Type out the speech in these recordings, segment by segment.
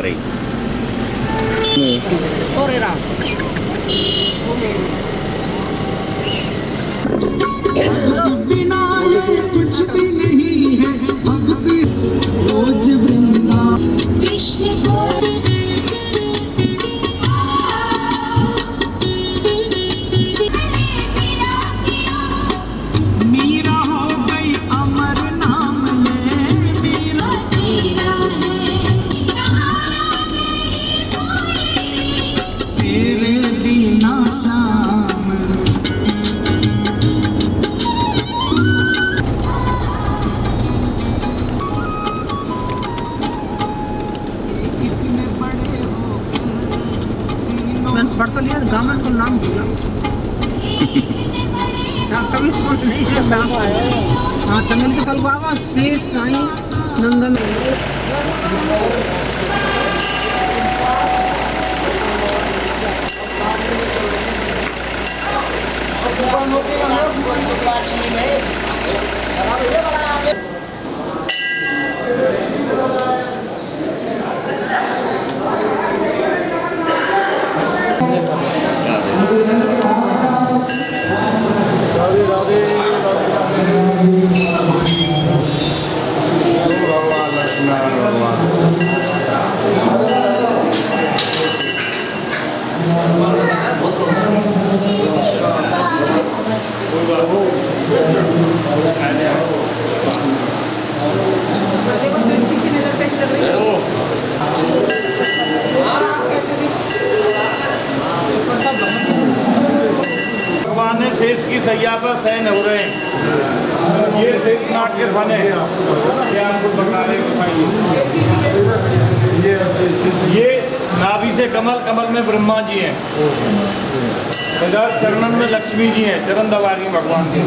रही है। बिना ये कुछ भी नहीं है भक्ति रोज वृंदा कृष्ण को मीरा हो गई अमर नाम ले मीरा तेरे दीना शाम इतने बड़े हो मैंने पढ़ तो लिया गामन को नाम दिया कभी सोच नहीं है हाँ तमिल तो कल बाबा शेष साईं नंदन भगवान ने शेष की सैया पर शयन हो रहे हैं। ये शेष नाग के फन है, ये आपको बता रहे बताइए। ये नाभि से कमल, कमल में ब्रह्मा जी हैं, इधर चरणन में लक्ष्मी जी हैं, चरण दबा रही हैं भगवान के।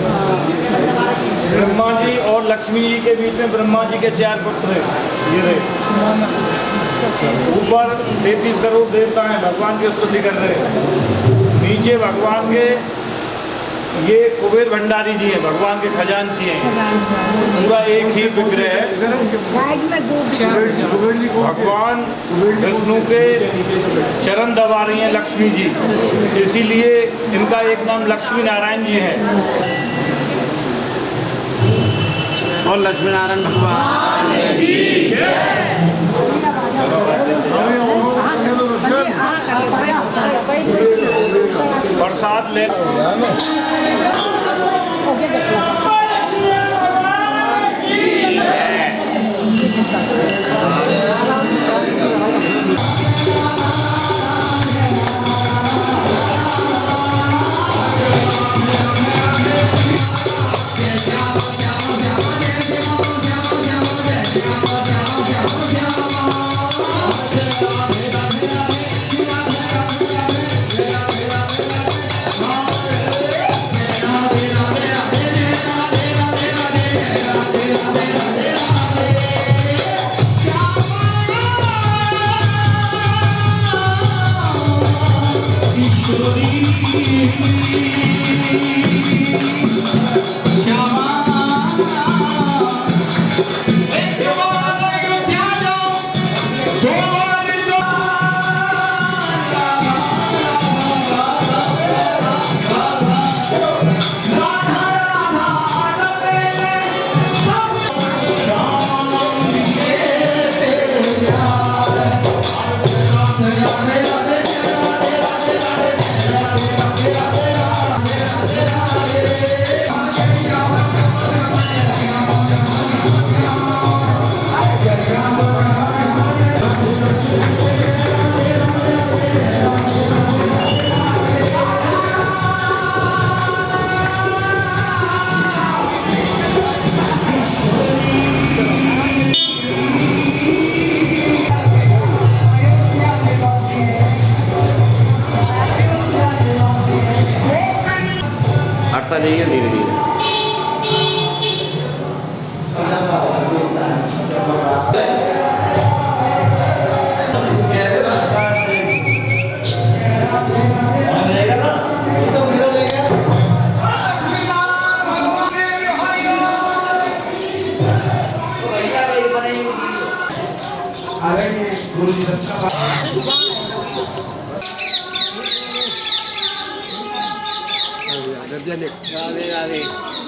ब्रह्मा जी और लक्ष्मी जी के बीच में ब्रह्मा जी के 4 पुत्र हैं। ये रहे ऊपर 33 करोड़ देवता हैं, भगवान की स्तुति कर रहे हैं। नीचे भगवान के ये कुबेर भंडारी जी हैं, भगवान के खजांची हैं। पूरा एक ही विग्रह है। भगवान विष्णु के चरण दबा रही हैं लक्ष्मी जी, इसीलिए इनका एक नाम लक्ष्मी नारायण जी है। और लक्ष्मी नारायण भगवान प्रसाद ले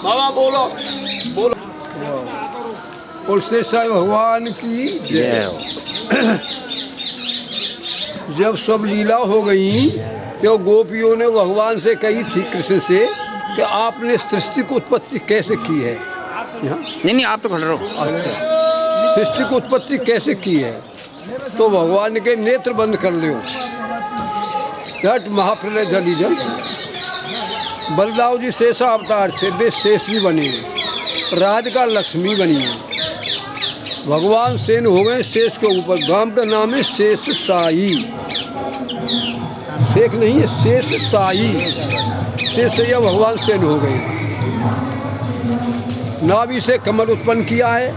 बाबा बोलो बोलो। और शेषाई भगवान की जय हो। जब सब लीला हो गई तो गोपियों ने भगवान से कही थी, कृष्ण से, कि आपने सृष्टि की उत्पत्ति कैसे की है। यहाँ नहीं आप तो खड़े रहो। अच्छा, सृष्टि की उत्पत्ति कैसे की है। तो भगवान के नेत्र बंद कर लो, झट महाप्रलय जली जल। बलदाव जी शेषा अवतार से वे शेष भी बने, राधिका लक्ष्मी बनी, भगवान सेन हो गए शेष के ऊपर। गांव का नाम है शेष साई, शेख नहीं है, शेष साई। शेष सैया भगवान सेन हो गए। नाभि से कमल उत्पन्न किया है,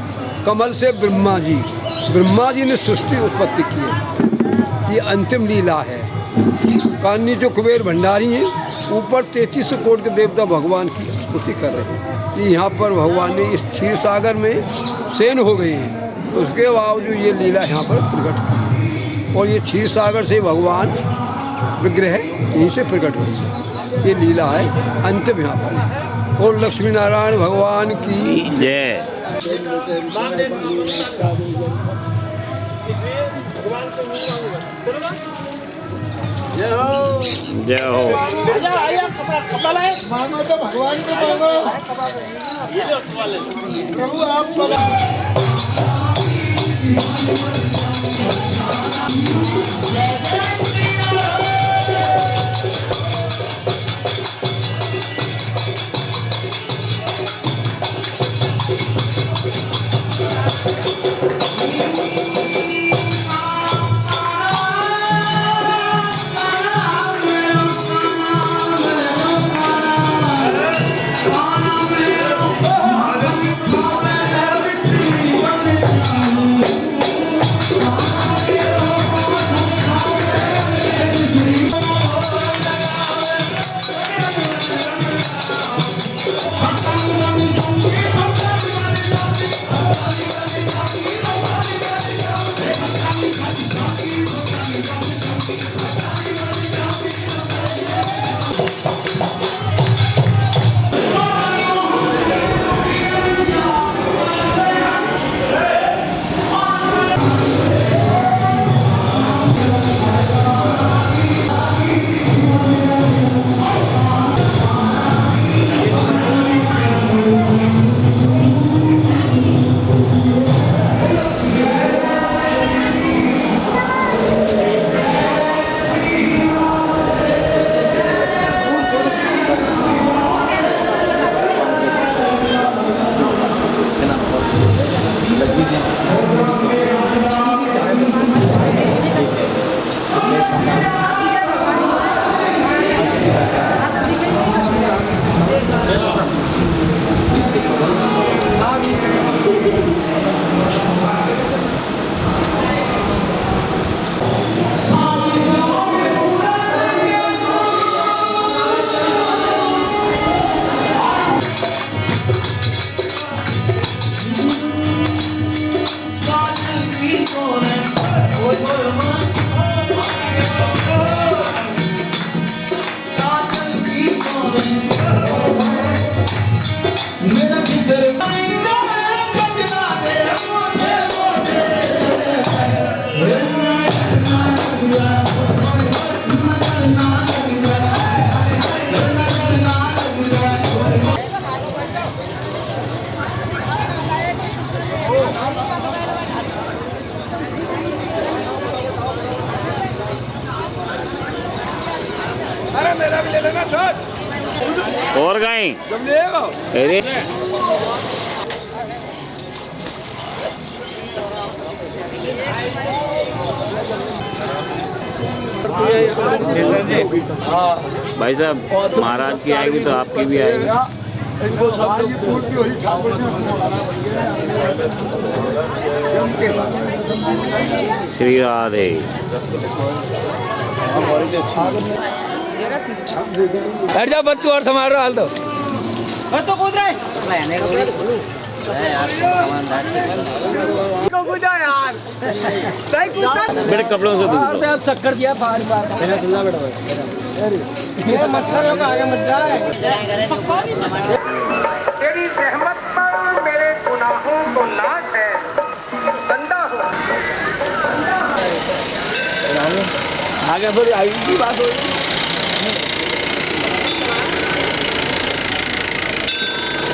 कमल से ब्रह्मा जी ने सृष्टि उत्पत्ति की है। ये अंतिम लीला है। कान्नी जो कुबेर भंडारी हैं, ऊपर 33 कोटि के देवता भगवान की स्तुति कर रहे हैं कि यहाँ पर भगवान ने इस क्षीर सागर में सेन हो गए हैं। उसके बावजूद ये लीला यहाँ पर प्रकट की, और ये क्षीर सागर से भगवान विग्रह यहीं से प्रकट हुई। ये लीला है अंतिम यहाँ पर। और लक्ष्मी नारायण भगवान की जय। जय हो। मांगो तो भगवान को मांगो। प्रभु आप और गाय अरे भाई साहब, महाराज की आएगी तो आपकी भी आएगी। इनको सब श्री राधे। हट जा बच्चू, और संभाल रहा हाल तो कूद रहे कूदा यार। मेरे कपड़ों से दूर रहो। चक्कर दिया बार बार मच्छर का आगे मत जाए। तेरी रहमत पर मेरे गुनाहों को नाश है, बंदा हो। आगे थोड़ी आगे की बात हो।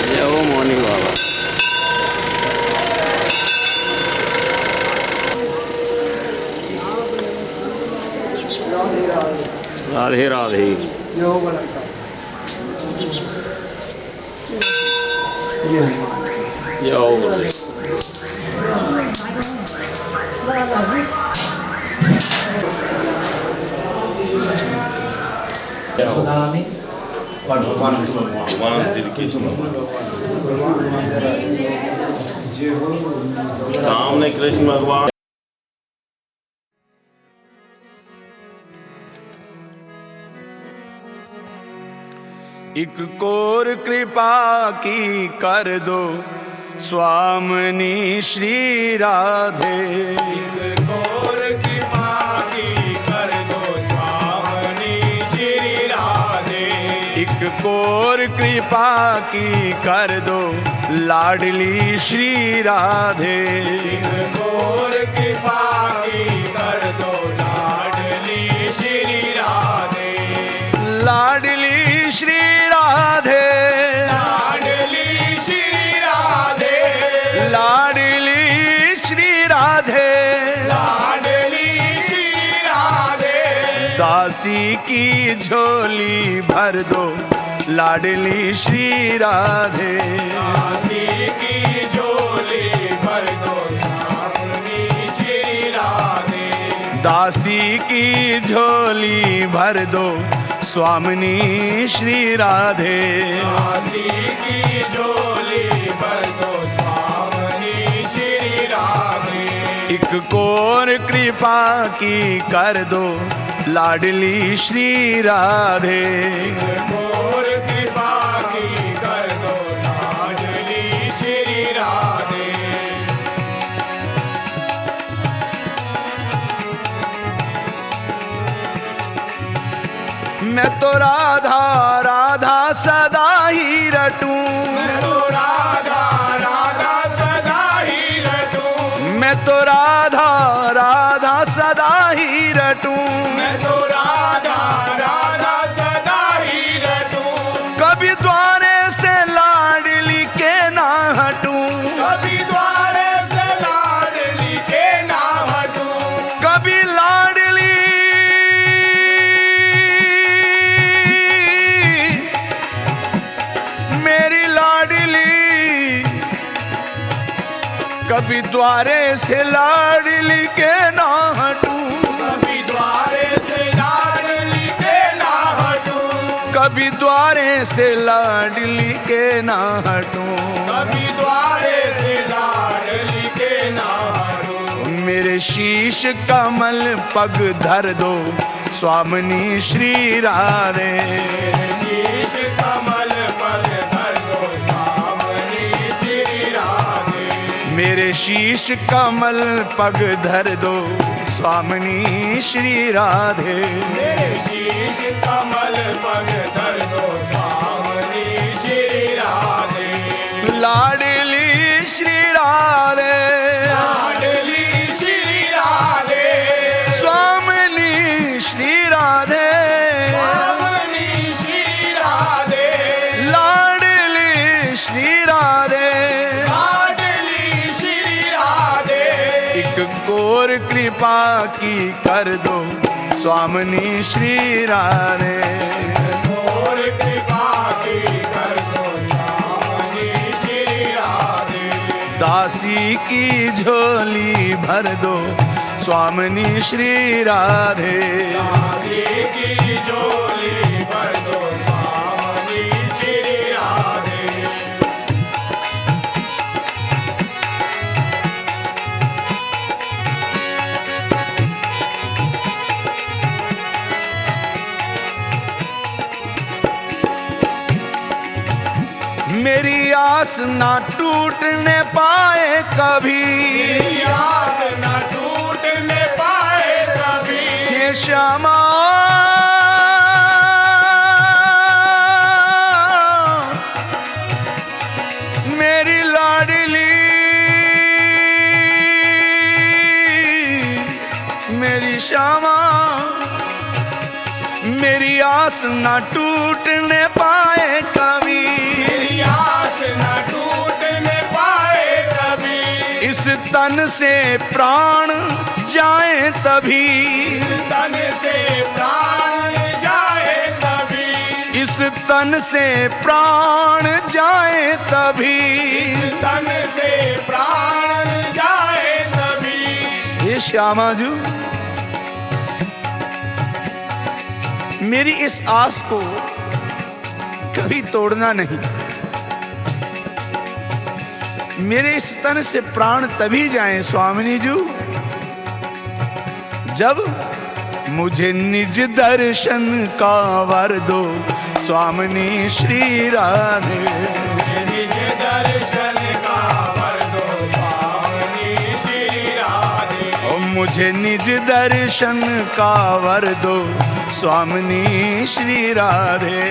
जय हो मौनी बाबा। राधे राधे। जय हो। भगवान श्री कृष्ण सामने कृष्ण भगवान। एक कोर कृपा की कर दो स्वामिनी श्री राधे। एक कोर कृपा की कर दो स्वामिनी श्री राधे। एक कोर कृपा की कर दो लाडली श्री राधे। एक कोर कृपा की कर दो लाडली श्री राधे। लाडली श्री राधे। लाडली श्री राधे। लाडली श्री राधे। लाडली श्री राधे। दासी की झोली भर दो लाडली श्री राधे। दासी की झोली भर दो लाडली श्री राधे। दासी की झोली भर दो स्वामिनी श्री राधे। दासी की झोली भर दो स्वामिनी श्री राधे। एक कोर कृपा की कर दो लाडली श्री राधे। एक कोर कृपा की कर दो लाडली श्री राधे। मैं तो राधा राधा सदा ही रटूं। मैं तो राधा राधा सदा ही रटूं। मैं तो राधा राधा सदा ही रटूं। मैं तो राधा राधा सदा ही रटूं। कभी द्वारे से लाडली के ना हटूं। कभी द्वारे से लाडली के ना हटूं। कभी लाडली कभी द्वारे से लाडली के ना हटूं। कभी द्वारे से लाडली के ना हटूं। कभी द्वारे से लाडली के ना हटूं। कभी द्वारे से लाडली के ना हटूं। मेरे शीश कमल पग धर दो स्वामिनी श्री राधे। मेरे शीश कमल पग धर दो स्वामिनी श्री राधे। मेरे शीश कमल पग धर दो स्वामिनी श्री राधे। मेरे शीश कमल पग धर दो स्वामिनी श्री राधे। लाडली श्री राधे। लाडली श्री राधे। स्वामिनी श्री राधे। स्वामिनी श्री राधे। लाडली श्री राधे। कोर कृपा की कर दो स्वामिनी श्री राधे। कोर कृपा की कर दो स्वामिनी श्री राधे। दासी की झोली भर दो स्वामिनी श्री राधे। दासी की झोली भर दो स्वामिनी श्री राधे। मेरी आस ना टूटने पाए कभी। मेरी आस ना श्यामा मेरी लाडली मेरी श्यामा मेरी आस ना टूटने पाए कभी मेरी आस ना टूटने पाए कभी इस तन से प्राण जाए तभी तन से प्राण जाए तभी इस तन से प्राण जाए तभी तन से प्राण जाए तभी हे श्यामा जी मेरी इस आस को कभी तोड़ना नहीं। मेरे इस तन से प्राण तभी जाएं स्वामिनी जी जब मुझे निज दर्शन का वर दो स्वामिनी श्री राधे निज दर्शन का वर दो स्वामिनी श्री राधे और मुझे निज दर्शन का वर दो स्वामिनी श्री राधे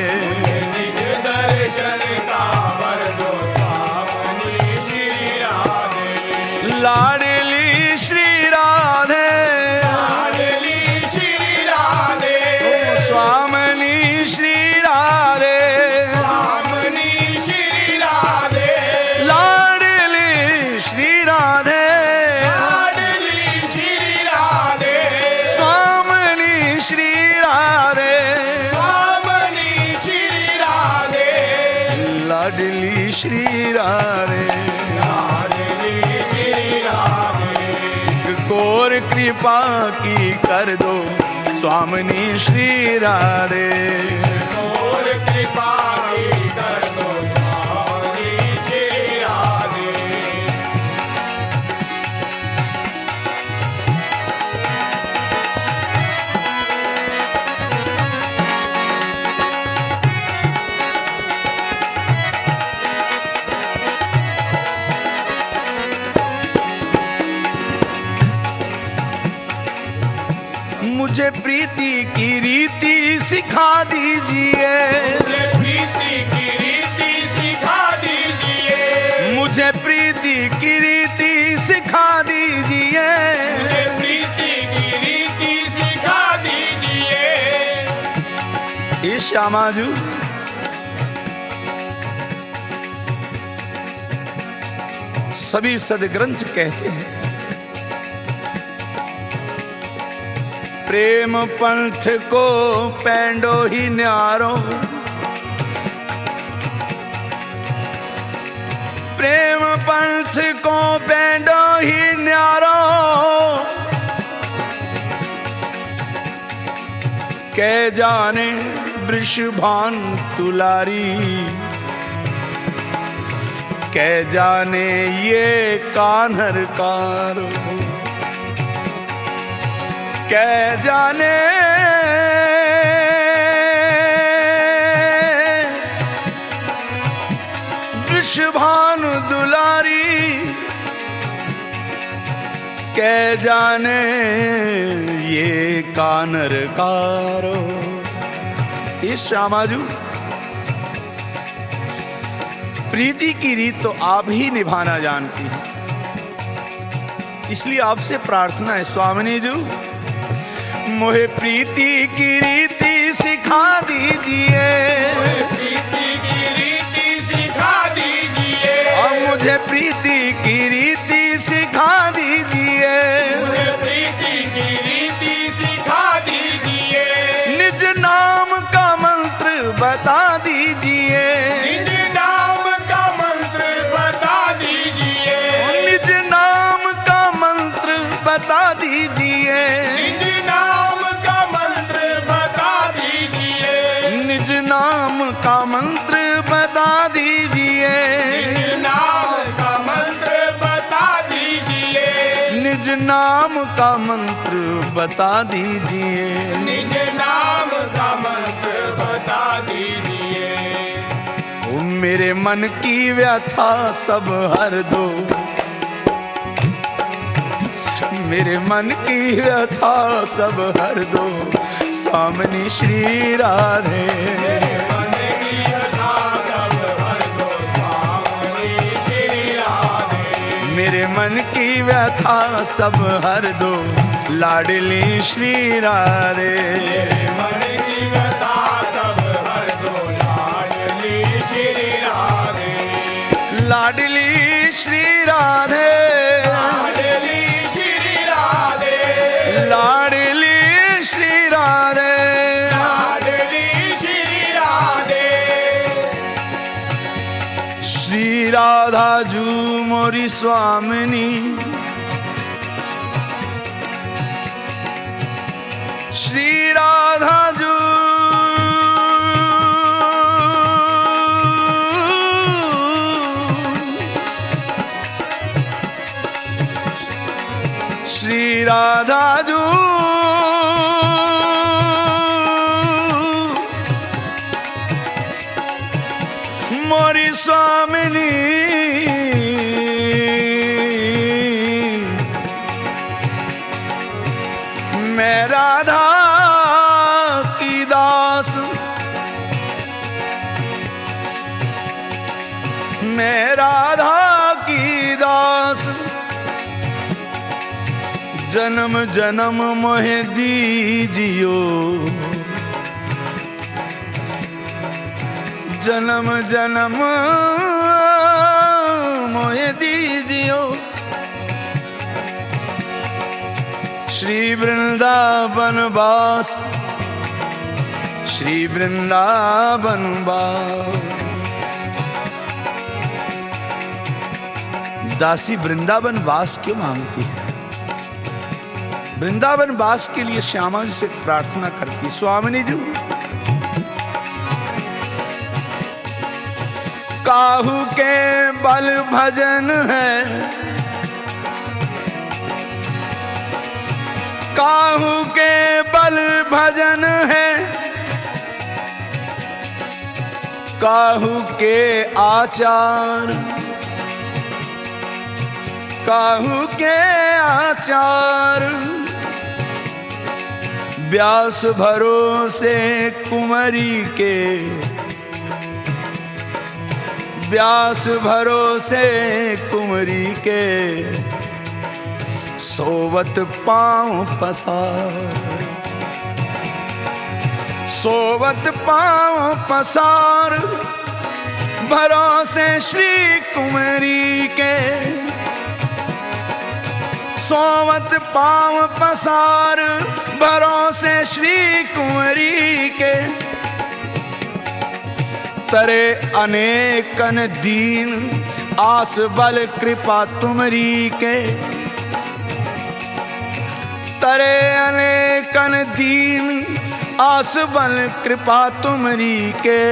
निज दर्शन का वर दो स्वामिनी श्री राधे लाडली श्री राधे लाडली श्री राधे स्वामिनी श्री राधे स्वामिनी श्री राधे लाडली श्री राधे लाडली श्री राधे स्वामिनी श्री राधे स्वामिनी श्री राधे लाडली श्री राधे लाडली श्री राधे गौर कृपा की कर दो स्वामिनी श्री राधे और कृपा की कर दो स्वामिनी श्री राधे मुझे प्रीति की रीति सिखा दीजिए मुझे प्रीति की रीति सिखा दीजिए मुझे प्रीति की रीति सिखा दीजिए मुझे प्रीति की रीति सिखा दीजिए ये श्यामा जी सभी सदग्रंथ कहते हैं प्रेम पंथ को पैंडो ही न्यारो प्रेम पंथ को पैंडो ही न्यारो कै जाने वृषभान तुलारी कै जाने ये कान्हर कारो कै जाने वृषभानु दुलारी कै जाने ये कानर कारो। इस श्यामाजू प्रीति की रीत तो आप ही निभाना जानती हैं, इसलिए आपसे प्रार्थना है स्वामिनी जी मोहे प्रीति की रीति सिखा दीजिए प्रीति की रीति सिखा दीजिए और मुझे प्रीति की रीति सिखा दीजिए मुझे प्रीति की रीति सिखा दीजिए निज नाम का मंत्र बता दीजिए निज नाम का मंत्र बता दीजिए निज नाम का मंत्र बता दीजिए निज नाम का मंत्र बता दीजिए निज नाम का मंत्र बता दीजिए निज नाम का मंत्र बता दीजिए निज नाम का मंत्र बता दीजिए निज नाम का मंत्र बता दीजिए ओ मेरे मन की व्यथा सब हर दो मेरे मन की व्यथा सब हर दो स्वामिनी श्री राधे। मेरे मन की व्यथा सब हर दो स्वामिनी श्री राधे। मेरे मन की व्यथा सब हर दो लाडली श्री राधे। मेरे मन की व्यथा सब हर दो लाडली श्री राधे। लाडली श्री राधे। लाडली श्री राधे। लाडली श्री राधे। लाडली श्री राधे। श्री राधा जू मोरी स्वामिनी। श्री राधा जू श्री राधा जू मोरी स्वामिनी। मैं राधा की दास। मैं राधा की दास। जन्म जन्म मोहे दीजियो। जन्म जन्म मोहे दीजियो। श्री वृंदावन वास। श्री वृंदावन वास। दासी वृंदावन वास क्यों मांगती है? वृंदावन वास के लिए श्यामा जी से प्रार्थना करती, स्वामिनी जी काहू के बल भजन है। काहू के बल भजन है। काहू के आचार। काहू के आचार। व्यास भरोसे कुंवरी के। व्यास भरोसे कुंवरी के। सोवत पाँव पसार। सोवत पाँव पसार। भरोसे श्री कुंवरी के। सोवत पाँव पसार। भरोसे श्री कुंवरी के। तरे अनेकन दीन आस बल कृपा तुमरी के। तरे अनेकन दीन आस बल कृपा तुमरी के।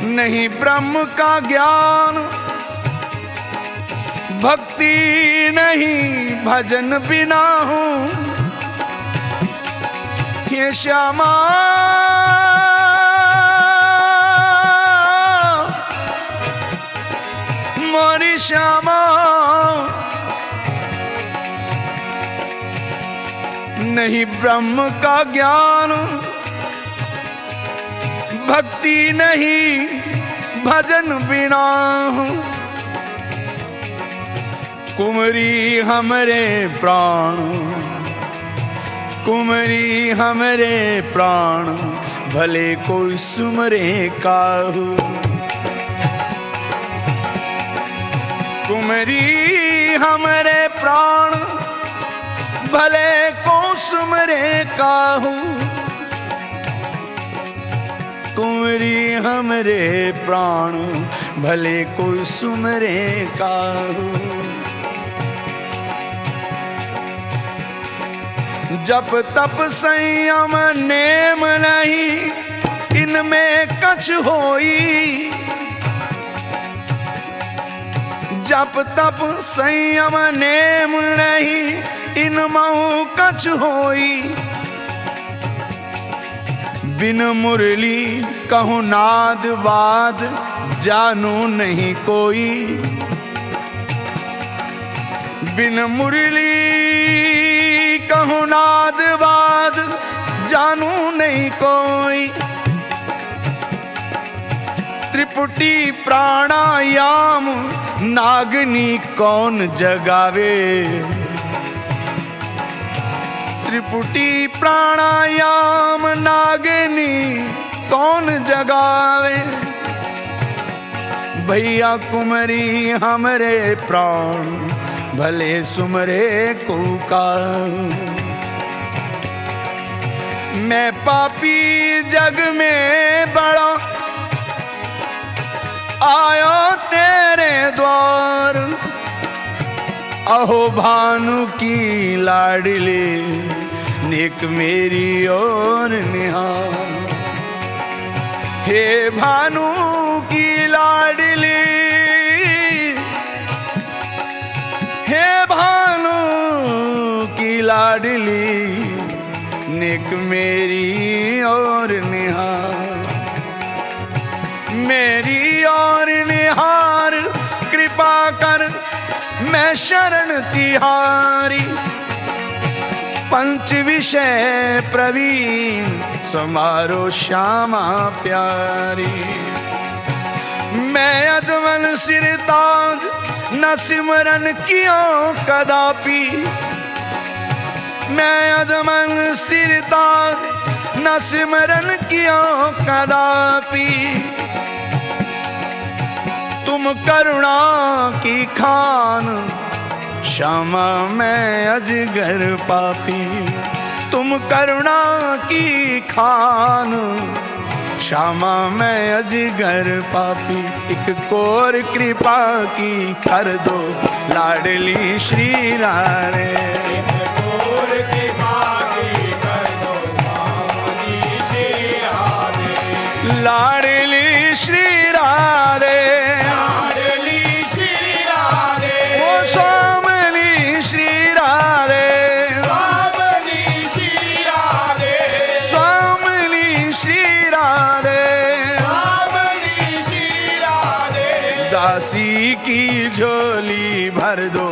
नहीं ब्रह्म का ज्ञान भक्ति नहीं भजन बिना हूँ। ये श्यामा मोरी श्यामा। नहीं ब्रह्म का ज्ञान भक्ति नहीं भजन बिना हूँ। कुंवरी हमरे प्राण। कुंवरी हमरे प्राण। भले कोई सुमरे काहू। कुंवरी हमरे प्राण। भले को सुमरे काहू। कुंवरी हमरे प्राण। भले कोई सुमरे काहू। जप तप संयम नेम नहीं इनमें कछ होई। जप तप संयम नेम नहीं इनमहु कछ होई। बिन मुरली कहूँ नाद वाद जानू नहीं कोई। बिन मुरली कहूँ नाद बाद जानू नहीं कोई। त्रिपुटी प्राणायाम नागनी कौन जगावे। त्रिपुटी प्राणायाम नागनी कौन जगावे। भैया कुमरी हमरे प्राण भले सुमरे कुका। मैं पापी जग में बड़ा आयो तेरे द्वार। अहो भानु की लाडली नेक मेरी और निहार। हे भानु की लाडली, हे भानु की लाडली नेक मेरी और निहार। मेरी और निहार कृपा कर मैं शरण तिहारी। पंच विषय प्रवीण समारो श्यामा प्यारी। मैं अदमन सिरताज न सिमरन कियो कदापि। मैं अदमन सिरताज न सिमरन कियो कदापि। तुम करुणा की खान श्यामा मैं अजगर पापी। तुम करुणा की खान श्यामा मैं अजगर पापी। एक कोर कृपा की कर दो लाडली श्री राधे। एक कोर कृपा की कर दो स्वामी श्री राधे। लाडली श्री राधे। लाडली श्री राधे। ओ स्वामी श्री राधे। स्वामी श्री राधे। स्वामी श्री राधे। स्वामी श्री राधे। दासी की झोली भर दो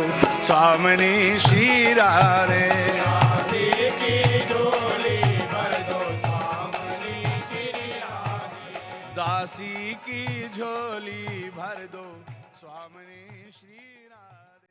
स्वामी श्री राधे। दासी की झोली भर दो स्वामी श्री राधे। दासी की झोली भर दो स्वामी श्री राधे।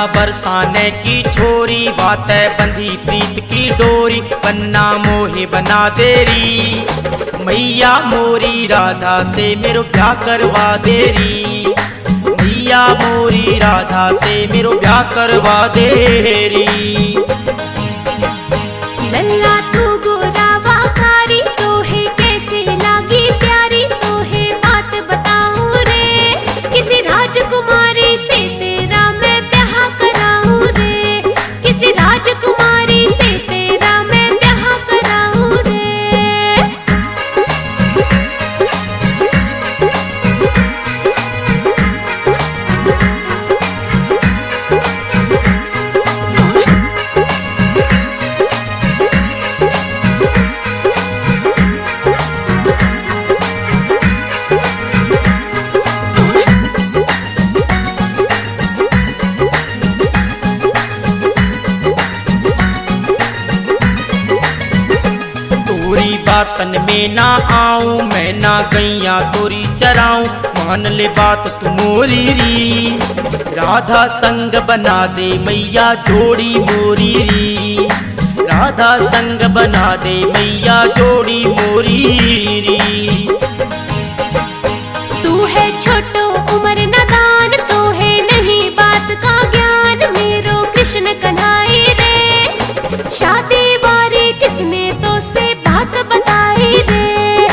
बरसाने की छोरी, बात है बंधी प्रीत की डोरी, बन्ना मोहे बना देरी। मैया मोरी राधा से मेरो ब्याह करवा देरी, मैया मोरी राधा से मेरो ब्याह करवा देरी। लल्ला तू गोरावा कारी, तो है कैसे लागी प्यारी, तो है बात बताऊं रे, किसी राजकुमारी से तेरा मैं ब्याह कराऊं रे, किसी राजकुमारी से तेरा मैं ब्याह कराऊं रे। तोरी बातन में ना आऊं, मैं ना गैया तोरी चराऊं, मान ले बात तू मोरी री। राधा संग बना दे मैया जोड़ी मोरी री, राधा संग बना दे मैया जोड़ी मोरी री। तू है छोटो उम्र नादान, तो है नहीं बात का ज्ञान, मेरो कृष्ण कन्हाई रे, शादी बारी किसने तो से बात बताई रे,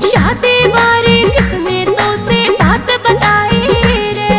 शादी बारी किसने तो से बात बताई रे।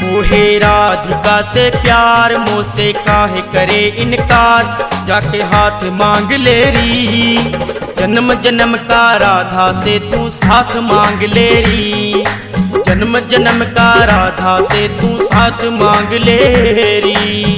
मोहे राधिका से प्यार, मोसे काहे करे इनकार, जाके हाथ मांग ले री। जन्म जन्म का राधा से तू साथ मांग ले री, जन्म जन्म का राधा से तू साथ मांग ले री।